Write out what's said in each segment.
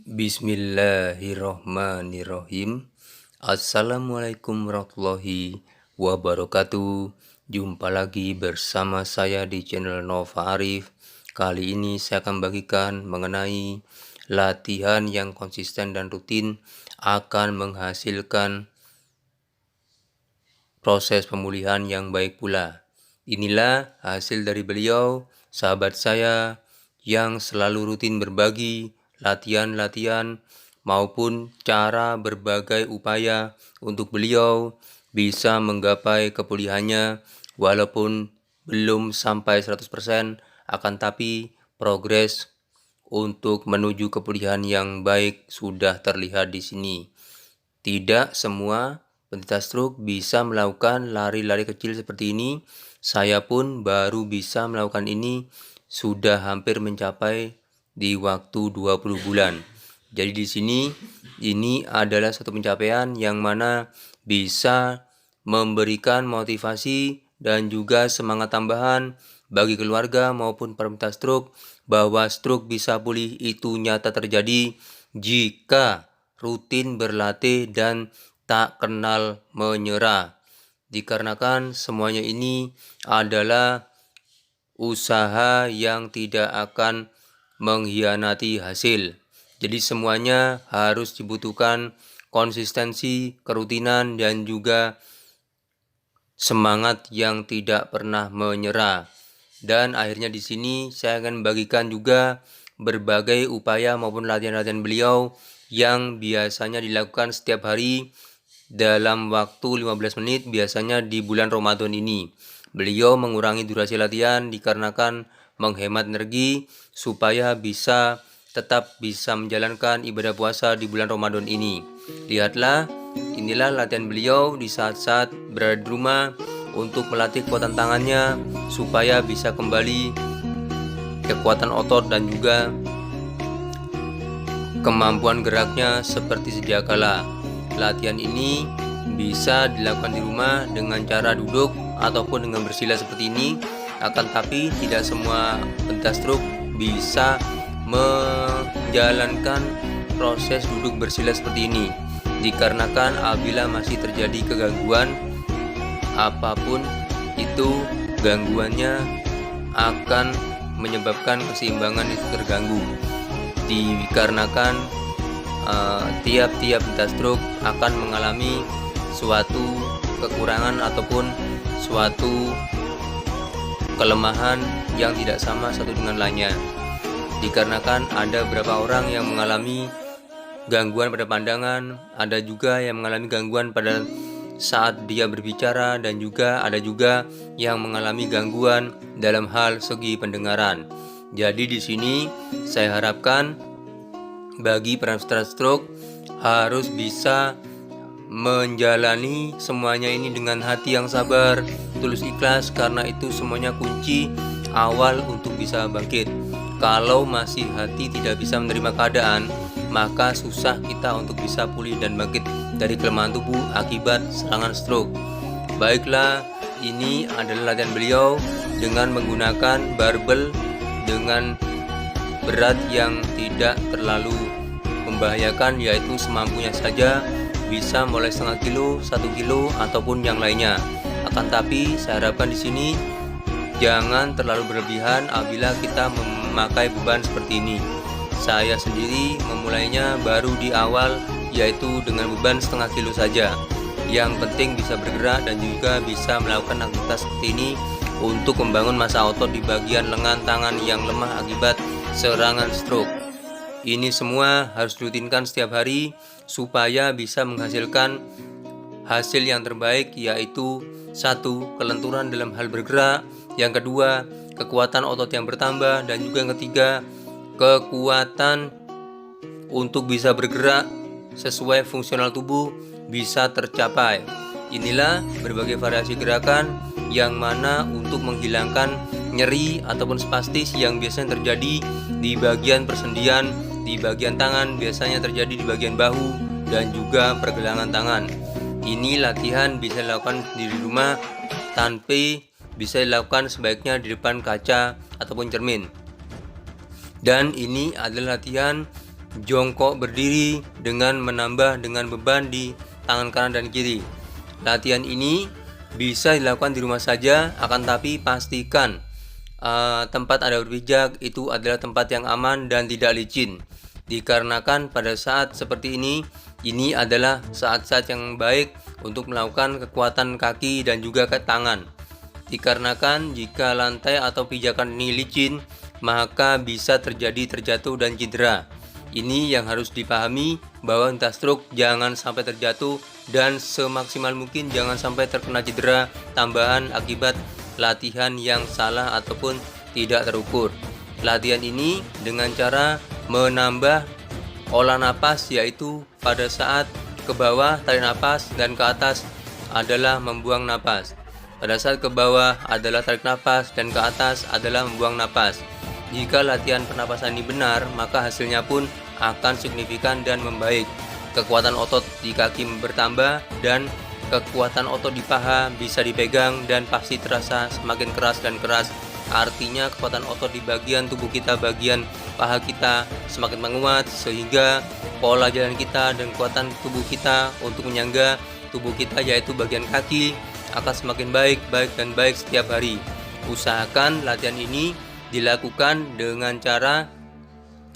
Bismillahirrohmanirrohim. Assalamualaikum warahmatullahi wabarakatuh. Jumpa lagi bersama saya di channel Nova Arif. Kali ini saya akan bagikan mengenai latihan yang konsisten dan rutin akan menghasilkan proses pemulihan yang baik pula. Inilah hasil dari beliau, sahabat saya, yang selalu rutin berbagi latihan-latihan maupun cara berbagai upaya untuk beliau bisa menggapai kepulihannya walaupun belum sampai 100%, akan tapi progres untuk menuju kepulihan yang baik sudah terlihat di sini. Tidak semua penderita stroke bisa melakukan lari-lari kecil seperti ini. Saya pun baru bisa melakukan ini sudah hampir mencapai di waktu 20 bulan. Jadi di sini ini adalah satu pencapaian yang mana bisa memberikan motivasi dan juga semangat tambahan bagi keluarga maupun penderita stroke bahwa stroke bisa pulih itu nyata terjadi jika rutin berlatih dan tak kenal menyerah. Dikarenakan semuanya ini adalah usaha yang tidak akan mengkhianati hasil. Jadi semuanya harus dibutuhkan konsistensi, kerutinan, dan juga semangat yang tidak pernah menyerah. Dan akhirnya di sini saya akan bagikan juga berbagai upaya maupun latihan-latihan beliau yang biasanya dilakukan setiap hari dalam waktu 15 menit biasanya di bulan Ramadan ini. Beliau mengurangi durasi latihan dikarenakan menghemat energi supaya tetap bisa menjalankan ibadah puasa di bulan Ramadan ini. Lihatlah, inilah latihan beliau di saat-saat berada di rumah untuk melatih kekuatan tangannya supaya bisa kembali kekuatan otot dan juga kemampuan geraknya seperti sedia kala. Latihan ini bisa dilakukan di rumah dengan cara duduk ataupun dengan bersila seperti ini. Akan tapi tidak semua penderita stroke bisa menjalankan proses duduk bersila seperti ini, dikarenakan apabila masih terjadi kegangguan apapun itu, gangguannya akan menyebabkan keseimbangan itu terganggu. Dikarenakan tiap-tiap penderita stroke akan mengalami suatu kekurangan ataupun suatu kelemahan yang tidak sama satu dengan lainnya. Dikarenakan ada beberapa orang yang mengalami gangguan pada pandangan, ada juga yang mengalami gangguan pada saat dia berbicara, dan juga ada juga yang mengalami gangguan dalam hal segi pendengaran. Jadi di sini saya harapkan bagi penderita stroke harus bisa menjalani semuanya ini dengan hati yang sabar, tulus ikhlas, karena itu semuanya kunci awal untuk bisa bangkit. Kalau masih hati tidak bisa menerima keadaan, maka susah kita untuk bisa pulih dan bangkit dari kelemahan tubuh akibat serangan stroke. Baiklah, ini adalah latihan beliau dengan menggunakan barbel dengan berat yang tidak terlalu membahayakan, yaitu semampunya saja, bisa mulai setengah kilo, 1 kilo, ataupun yang lainnya. Akan tapi saya harapkan di sini jangan terlalu berlebihan apabila kita memakai beban seperti ini. Saya sendiri memulainya baru di awal, yaitu dengan beban setengah kilo saja. Yang penting bisa bergerak dan juga bisa melakukan aktivitas seperti ini untuk membangun massa otot di bagian lengan tangan yang lemah akibat serangan stroke. Ini semua harus dirutinkan setiap hari supaya bisa menghasilkan hasil yang terbaik, yaitu 1. Kelenturan dalam hal bergerak, yang kedua kekuatan otot yang bertambah, dan juga yang ketiga kekuatan untuk bisa bergerak sesuai fungsional tubuh bisa tercapai. Inilah berbagai variasi gerakan yang mana untuk menghilangkan nyeri ataupun spastis yang biasanya terjadi di bagian persendian, di bagian tangan, biasanya terjadi di bagian bahu dan juga pergelangan tangan. Ini latihan bisa dilakukan di rumah tanpa bisa dilakukan sebaiknya di depan kaca ataupun cermin. Dan ini adalah latihan jongkok berdiri dengan menambah dengan beban di tangan kanan dan kiri. Latihan ini bisa dilakukan di rumah saja, akan tapi pastikan tempat Anda berpijak itu adalah tempat yang aman dan tidak licin. Dikarenakan pada saat seperti ini adalah saat-saat yang baik untuk melakukan kekuatan kaki dan juga ke tangan. Dikarenakan jika lantai atau pijakan ini licin, maka bisa terjadi terjatuh dan cedera. Ini yang harus dipahami, bahwa entah stroke jangan sampai terjatuh dan semaksimal mungkin jangan sampai terkena cedera tambahan akibat latihan yang salah ataupun tidak terukur. Latihan ini dengan cara menambah olah napas, yaitu pada saat ke bawah tarik napas dan ke atas adalah membuang napas. Pada saat ke bawah adalah tarik napas dan ke atas adalah membuang napas. Jika latihan pernapasan ini benar, maka hasilnya pun akan signifikan dan membaik. Kekuatan otot di kaki bertambah dan kekuatan otot di paha bisa dipegang dan pasti terasa semakin keras dan keras. Artinya kekuatan otot di bagian tubuh kita, bagian paha kita semakin menguat, sehingga pola jalan kita dan kekuatan tubuh kita untuk menyangga tubuh kita, yaitu bagian kaki, akan semakin baik dan baik setiap hari. Usahakan latihan ini dilakukan dengan cara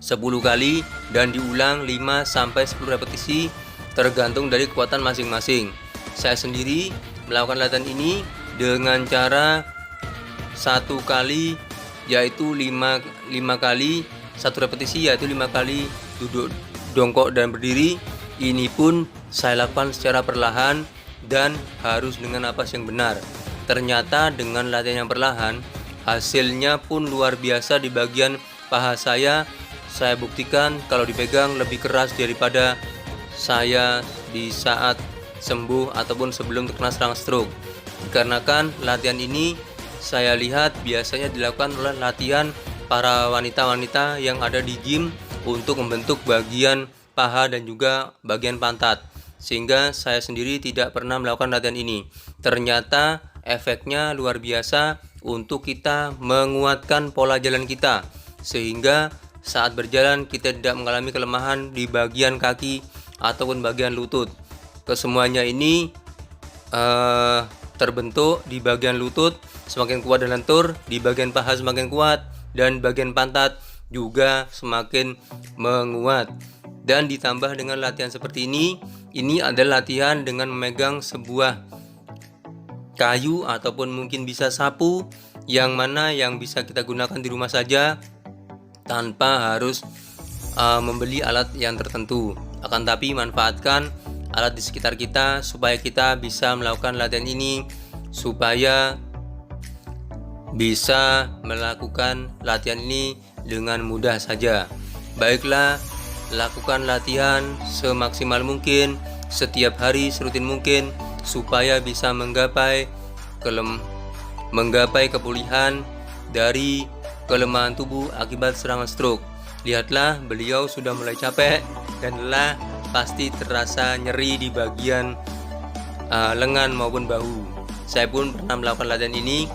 10 kali dan diulang 5-10 repetisi tergantung dari kekuatan masing-masing. Saya sendiri melakukan latihan ini dengan cara 1 kali yaitu 5 kali 1 repetisi, yaitu 5 kali duduk, jongkok dan berdiri. Ini pun saya lakukan secara perlahan dan harus dengan napas yang benar. Ternyata dengan latihan yang perlahan, hasilnya pun luar biasa di bagian paha saya. Saya buktikan kalau dipegang lebih keras daripada saya di saat sembuh ataupun sebelum terkena serangan stroke. Dikarenakan latihan ini saya lihat biasanya dilakukan oleh latihan para wanita-wanita yang ada di gym untuk membentuk bagian paha dan juga bagian pantat, sehingga saya sendiri tidak pernah melakukan latihan ini. Ternyata efeknya luar biasa untuk kita menguatkan pola jalan kita, sehingga saat berjalan kita tidak mengalami kelemahan di bagian kaki ataupun bagian lutut. Kesemuanya ini terbentuk di bagian lutut semakin kuat dan lentur, di bagian paha semakin kuat, dan bagian pantat juga semakin menguat. Dan ditambah dengan latihan seperti ini adalah latihan dengan memegang sebuah kayu ataupun mungkin bisa sapu, yang mana yang bisa kita gunakan di rumah saja tanpa harus membeli alat yang tertentu. Akan tapi manfaatkan alat di sekitar kita supaya kita bisa melakukan latihan ini, supaya bisa melakukan latihan ini dengan mudah saja. Baiklah, lakukan latihan semaksimal mungkin, setiap hari serutin mungkin, supaya bisa menggapai kepulihan dari kelemahan tubuh akibat serangan stroke. Lihatlah, beliau sudah mulai capek dan lelah, pasti terasa nyeri di bagian lengan maupun bahu. Saya pun pernah melakukan latihan ini.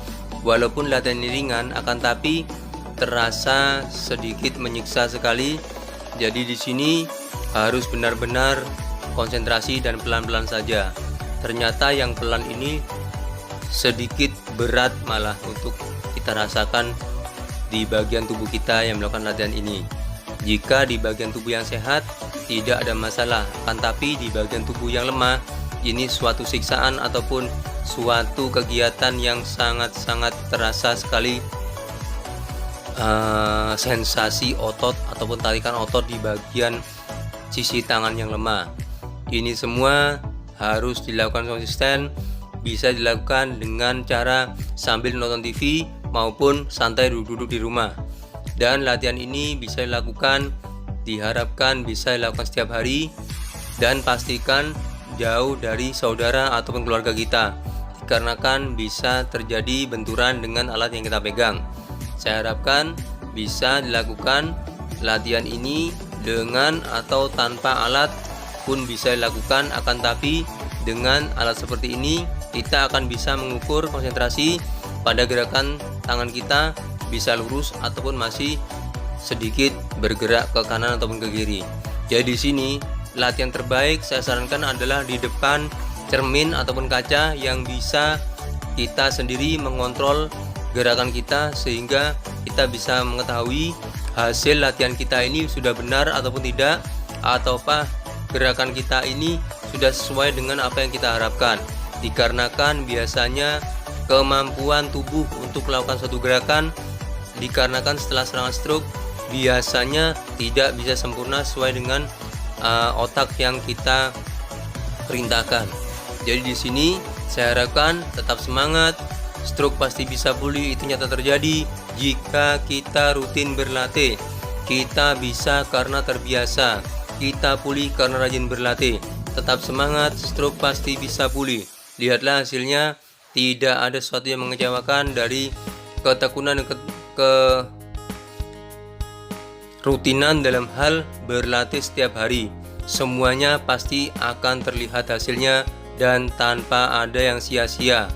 Walaupun latihan ini ringan, akan tapi terasa sedikit menyiksa sekali. Jadi di sini harus benar-benar konsentrasi dan pelan-pelan saja. Ternyata yang pelan ini sedikit berat malah untuk kita rasakan di bagian tubuh kita yang melakukan latihan ini. Jika di bagian tubuh yang sehat tidak ada masalah, akan tapi di bagian tubuh yang lemah ini suatu siksaan ataupun suatu kegiatan yang sangat-sangat terasa sekali sensasi otot ataupun tarikan otot di bagian sisi tangan yang lemah. Ini semua harus dilakukan konsisten, bisa dilakukan dengan cara sambil nonton TV maupun santai duduk di rumah. Dan latihan ini bisa dilakukan, diharapkan bisa dilakukan setiap hari, dan pastikan jauh dari saudara ataupun keluarga kita, dikarenakan bisa terjadi benturan dengan alat yang kita pegang. Saya harapkan bisa dilakukan latihan ini dengan atau tanpa alat pun bisa dilakukan, akan tapi dengan alat seperti ini kita akan bisa mengukur konsentrasi pada gerakan tangan kita bisa lurus ataupun masih sedikit bergerak ke kanan ataupun ke kiri. Jadi di sini latihan terbaik saya sarankan adalah di depan cermin ataupun kaca yang bisa kita sendiri mengontrol gerakan kita, sehingga kita bisa mengetahui hasil latihan kita ini sudah benar ataupun tidak, ataukah gerakan kita ini sudah sesuai dengan apa yang kita harapkan. Dikarenakan biasanya kemampuan tubuh untuk melakukan suatu gerakan dikarenakan setelah serangan stroke biasanya tidak bisa sempurna sesuai dengan otak yang kita perintahkan. Jadi di sini saya harapkan tetap semangat. Stroke pasti bisa pulih, itu nyata terjadi jika kita rutin berlatih. Kita bisa karena terbiasa, kita pulih karena rajin berlatih. Tetap semangat, stroke pasti bisa pulih. Lihatlah hasilnya, tidak ada sesuatu yang mengecewakan dari ketekunan dan rutinan dalam hal berlatih setiap hari. Semuanya pasti akan terlihat hasilnya dan tanpa ada yang sia-sia.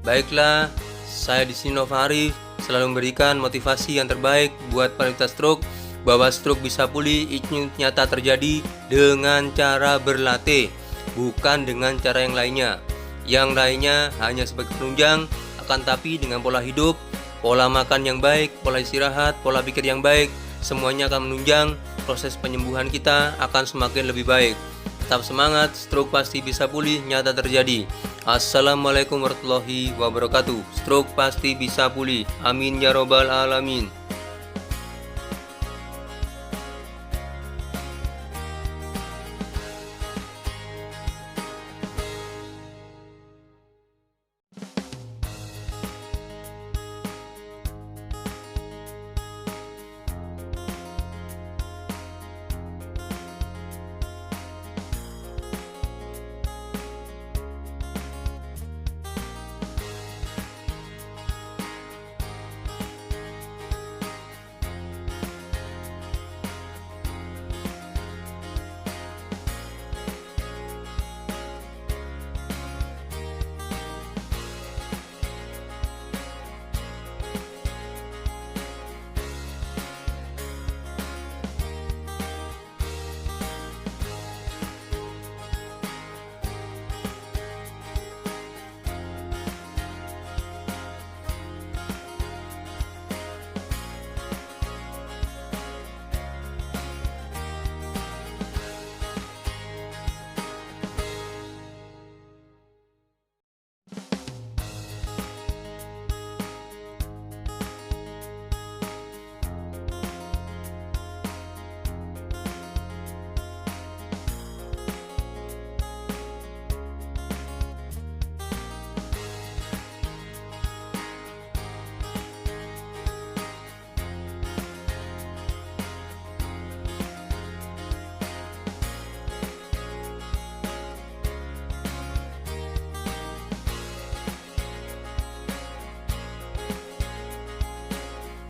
Baiklah, saya di sini Nova Arif selalu memberikan motivasi yang terbaik buat penderita stroke, bahwa stroke bisa pulih itu nyata terjadi dengan cara berlatih, bukan dengan cara yang lainnya. Yang lainnya hanya sebagai penunjang, akan tapi dengan pola hidup, pola makan yang baik, pola istirahat, pola pikir yang baik, semuanya akan menunjang proses penyembuhan kita akan semakin lebih baik. Tetap semangat, stroke pasti bisa pulih, nyata terjadi. Assalamualaikum warahmatullahi wabarakatuh. Stroke pasti bisa pulih. Amin ya robbal alamin.